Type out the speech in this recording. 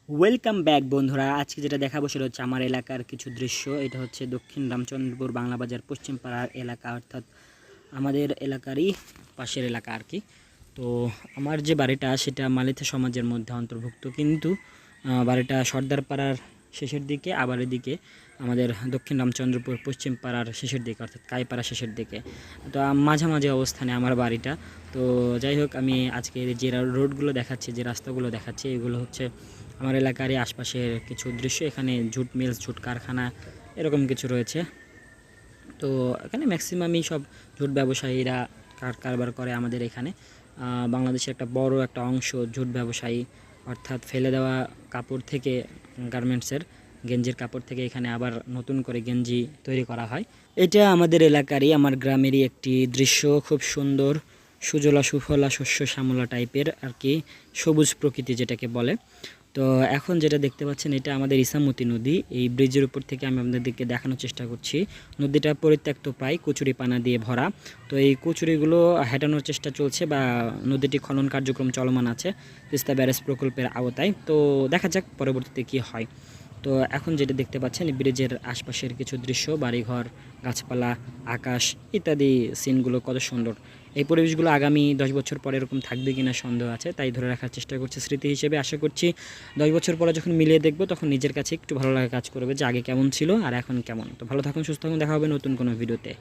Welcome back বন্ধুরা। আজকে যেটা দেখাবো সেটা হচ্ছে আমার এলাকার কিছু দৃশ্য। এটা হচ্ছে দক্ষিণ রামচন্দ্রপুর বাংলা বাজার পশ্চিম পাড়ার এলাকা, অর্থাৎ আমাদের এলাকারই পাশের এলাকা আর কি। তো আমার যে বাড়িটা সেটা মালিথা সমাজের মধ্যে অন্তর্ভুক্ত, কিন্তু বাড়িটা সর্দার পাড়ার শেষের দিকে, আবার এদিকে আমাদের দক্ষিণ রামচন্দ্রপুর পশ্চিম পাড়ার শেষের দিকে, অর্থাৎ কাইপাড়া শেষের দিকে। তো মাঝামাঝি অবস্থানে আমার বাড়িটা। তো যাই হোক, আমি আজকে যে রোডগুলো দেখাচ্ছি, যে রাস্তাগুলো দেখাচ্ছি, এগুলো হচ্ছে আমার এলাকারই আশপাশের কিছু দৃশ্য। এখানে ঝুট মিলস, ঝুট কারখানা এরকম কিছু রয়েছে। তো এখানে ম্যাক্সিমামই সব ঝুট ব্যবসায়ীরা কারবার করে আমাদের এখানে। বাংলাদেশের একটা বড় একটা অংশ ঝুট ব্যবসায়ী, অর্থাৎ ফেলে দেওয়া কাপড় থেকে, গার্মেন্টসের গেঞ্জির কাপড় থেকে এখানে আবার নতুন করে গেঞ্জি তৈরি করা হয়। এটা আমাদের এলাকারই, আমার গ্রামেরই একটি দৃশ্য। খুব সুন্দর, সুজলা সুফলা শস্য শ্যামলা টাইপের আর কি, সবুজ প্রকৃতি যেটাকে বলে। তো এখন যেটা দেখতে পাচ্ছেন, এটা আমাদের ইসামতি নদী। এই ব্রিজের উপর থেকে আমি আপনাদেরকে দেখানোর চেষ্টা করছি। নদীটা পরিত্যক্ত প্রায় কচুরি পানা দিয়ে ভরা। তো এই কচুরিগুলো হেঁটানোর চেষ্টা চলছে, বা নদীটি খনন কার্যক্রম চলমান আছে তিস্তা ব্যারেজ প্রকল্পের আওতায়। তো দেখা যাক পরবর্তীতে কি হয়। তো এখন যেটা দেখতে পাচ্ছেন, ব্রিজের আশপাশের কিছু দৃশ্য, বাড়িঘর, গাছপালা, আকাশ ইত্যাদি সিনগুলো কত সুন্দর। এই পরিবেশগুলো আগামী 10 বছর পরে এরকম থাকবে কিনা সন্দেহ আছে, তাই ধরে রাখার চেষ্টা করছি স্মৃতি হিসেবে। আশা করছি 10 বছর পরে যখন মিলিয়ে দেখবো, তখন নিজের কাছে একটু ভালো লাগা কাজ করবে যে আগে কেমন ছিল আর এখন কেমন। তো ভালো থাকুন, সুস্থ থাকুন, দেখা হবে নতুন কোনো ভিডিওতে।